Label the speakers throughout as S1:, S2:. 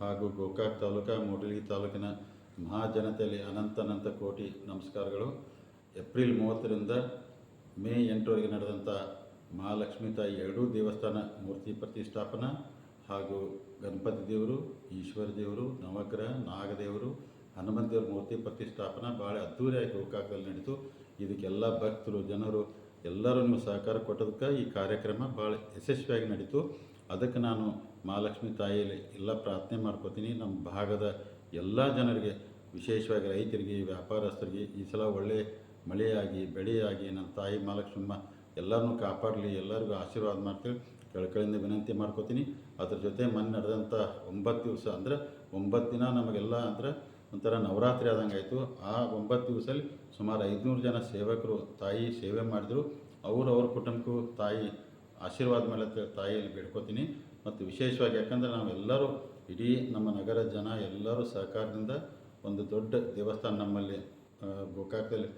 S1: ಹಾಗೂ ಗೋಕಾಕ್ ತಾಲೂಕು ಮೂಡಲಗಿ ತಾಲೂಕಿನ ಮಹಾಜನತೆಯಲ್ಲಿ ಅನಂತ ಕೋಟಿ ನಮಸ್ಕಾರಗಳು. ಏಪ್ರಿಲ್ 30ರಿಂದ ಮೇ 8ರವರೆಗೆ ನಡೆದಂಥ ಮಹಾಲಕ್ಷ್ಮೀ ತಾಯಿ ಎರಡೂ ದೇವಸ್ಥಾನ ಮೂರ್ತಿ ಪ್ರತಿಷ್ಠಾಪನಾ ಹಾಗೂ ಗಣಪತಿ ದೇವರು, ಈಶ್ವರ ದೇವರು, ನವಗ್ರಹ, ನಾಗದೇವರು, ಹನುಮಂತ ದೇವ್ರ ಮೂರ್ತಿ ಪ್ರತಿಷ್ಠಾಪನಾ ಭಾಳ ಅದ್ದೂರಿಯಾಗಿ ಗೋಕಾಕದಲ್ಲಿ ನಡೀತು. ಇದಕ್ಕೆಲ್ಲ ಭಕ್ತರು, ಜನರು ಎಲ್ಲರೂ ನೀವು ಸಹಕಾರ ಕೊಟ್ಟೋದಕ್ಕೆ ಈ ಕಾರ್ಯಕ್ರಮ ಭಾಳ ಯಶಸ್ವಿಯಾಗಿ ನಡೀತು. ಅದಕ್ಕೆ ನಾನು ಮಹಾಲಕ್ಷ್ಮೀ ತಾಯಿಯಲ್ಲಿ ಎಲ್ಲ ಪ್ರಾರ್ಥನೆ ಮಾಡ್ಕೋತೀನಿ. ನಮ್ಮ ಭಾಗದ ಎಲ್ಲ ಜನರಿಗೆ, ವಿಶೇಷವಾಗಿ ರೈತರಿಗೆ, ವ್ಯಾಪಾರಸ್ಥರಿಗೆ ಈ ಸಲ ಒಳ್ಳೆಯ ಮಳೆಯಾಗಿ ಬೆಳೆಯಾಗಿ ನಮ್ಮ ತಾಯಿ ಮಹಾಲಕ್ಷ್ಮಮ್ಮ ಎಲ್ಲರನ್ನೂ ಕಾಪಾಡಲಿ, ಎಲ್ಲರಿಗೂ ಆಶೀರ್ವಾದ ಮಾಡ್ತೀವಿ ಕಳಕಳಿಯಿಂದ ವಿನಂತಿ ಮಾಡ್ಕೋತೀನಿ. ಅದ್ರ ಜೊತೆ ಮೊನ್ನೆ ನಡೆದಂಥ 9 ದಿವಸ ಅಂದರೆ 9 ದಿನ ನಮಗೆಲ್ಲ ಅಂದರೆ ಒಂಥರ ನವರಾತ್ರಿ ಆದಂಗೆ ಆಯಿತು. ಆ 9 ದಿವಸದಲ್ಲಿ ಸುಮಾರು 500 ಜನ ಸೇವಕರು ತಾಯಿ ಸೇವೆ ಮಾಡಿದರು. ಅವ್ರ ಕುಟುಂಬಕ್ಕೂ ತಾಯಿ ಆಶೀರ್ವಾದ ಮೇಲೆ ತಾಯಿಯಲ್ಲಿ ಬೇಡ್ಕೋತೀನಿ. ಮತ್ತು ವಿಶೇಷವಾಗಿ ಯಾಕಂದರೆ ನಾವೆಲ್ಲರೂ ಇಡೀ ನಮ್ಮ ನಗರ ಜನ ಎಲ್ಲರೂ ಸಹಕಾರದಿಂದ ಒಂದು ದೊಡ್ಡ ದೇವಸ್ಥಾನ ನಮ್ಮಲ್ಲಿ ಗೋಕಾಕದಲ್ಲಿ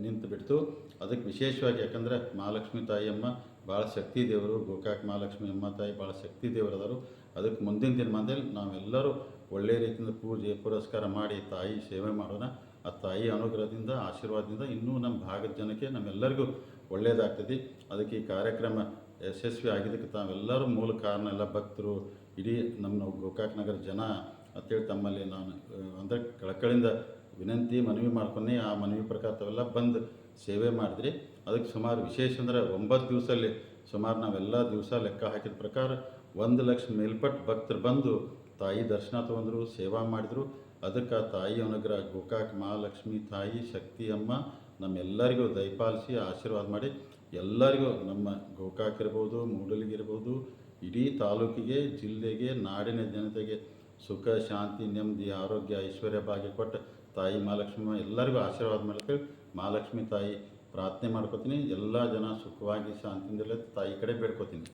S1: ನಿಂತು ಬಿಡ್ತು. ಅದಕ್ಕೆ ವಿಶೇಷವಾಗಿ ಯಾಕಂದರೆ ಮಹಾಲಕ್ಷ್ಮೀ ತಾಯಿಯಮ್ಮ ಭಾಳ ಶಕ್ತಿ ದೇವರು, ಗೋಕಾಕ್ ಮಹಾಲಕ್ಷ್ಮಿ ಅಮ್ಮ ತಾಯಿ ಭಾಳ ಶಕ್ತಿ ದೇವರದರು. ಅದಕ್ಕೆ ಮುಂದಿನ ದಿನಮಾನದಲ್ಲಿ ನಾವೆಲ್ಲರೂ ಒಳ್ಳೆಯ ರೀತಿಯಿಂದ ಪೂಜೆ ಪುರಸ್ಕಾರ ಮಾಡಿ ತಾಯಿ ಸೇವೆ ಮಾಡೋಣ. ಆ ತಾಯಿ ಅನುಗ್ರಹದಿಂದ, ಆಶೀರ್ವಾದದಿಂದ ಇನ್ನೂ ನಮ್ಮ ಭಾಗದ ಜನಕ್ಕೆ ನಮ್ಮೆಲ್ಲರಿಗೂ ಒಳ್ಳೆಯದಾಗ್ತದೆ. ಅದಕ್ಕೆ ಈ ಕಾರ್ಯಕ್ರಮ ಯಶಸ್ವಿ ಆಗಿದ್ದಕ್ಕೆ ತಾವೆಲ್ಲರೂ ಮೂಲ ಕಾರಣ, ಎಲ್ಲ ಭಕ್ತರು, ಇಡೀ ನಮ್ಮ ಗೋಕಾಕ್ ನಗರ ಜನ ಅಂತೇಳಿ ತಮ್ಮಲ್ಲಿ ನಾನು ಅಂದರೆ ಕಳಕಳಿಂದ ವಿನಂತಿ ಮನವಿ ಮಾಡ್ಕೊಂಡು ಆ ಮನವಿ ಪ್ರಕಾರ ತಾವೆಲ್ಲ ಬಂದು ಸೇವೆ ಮಾಡಿದ್ರಿ. ಅದಕ್ಕೆ ಸುಮಾರು ವಿಶೇಷ ಅಂದರೆ 9 ದಿವಸದಲ್ಲಿ ಸುಮಾರು ನಾವೆಲ್ಲ ದಿವಸ ಲೆಕ್ಕ ಹಾಕಿದ ಪ್ರಕಾರ 1 ಲಕ್ಷ ಮೇಲ್ಪಟ್ಟು ಭಕ್ತರು ಬಂದು ತಾಯಿ ದರ್ಶನ ತೊಗೊಂಡ್ರು, ಸೇವಾ ಮಾಡಿದರು. ಅದಕ್ಕೆ ಆ ತಾಯಿ ಅನುಗ್ರಹ ಗೋಕಾಕ್ ಮಹಾಲಕ್ಷ್ಮಿ ತಾಯಿ ಶಕ್ತಿ ಅಮ್ಮ ನಮ್ಮೆಲ್ಲರಿಗೂ ದಯಪಾಲಿಸಿ ಆಶೀರ್ವಾದ ಮಾಡಿ ಎಲ್ಲರಿಗೂ, ನಮ್ಮ ಗೋಕಾಕ್ ಇರ್ಬೋದು, ಮೂಡಲಗಿ ಇರ್ಬೋದು, ಇಡೀ ತಾಲೂಕಿಗೆ, ಜಿಲ್ಲೆಗೆ, ನಾಡಿನ ಜನತೆಗೆ ಸುಖ, ಶಾಂತಿ, ನೆಮ್ಮದಿ, ಆರೋಗ್ಯ, ಐಶ್ವರ್ಯ ಭಾಗ್ಯ ಕೊಟ್ಟು ತಾಯಿ ಮಹಾಲಕ್ಷ್ಮಿ ಎಲ್ಲರಿಗೂ ಆಶೀರ್ವಾದ ಮಾಡ್ತೇವೆ. ಮಹಾಲಕ್ಷ್ಮಿ ತಾಯಿ ಪ್ರಾರ್ಥನೆ ಮಾಡ್ಕೋತೀನಿ. ಎಲ್ಲ ಜನ ಸುಖವಾಗಿ ಶಾಂತಿಯಿಂದಲೇ ತಾಯಿ ಕಡೆ ಬೇಡ್ಕೋತೀನಿ.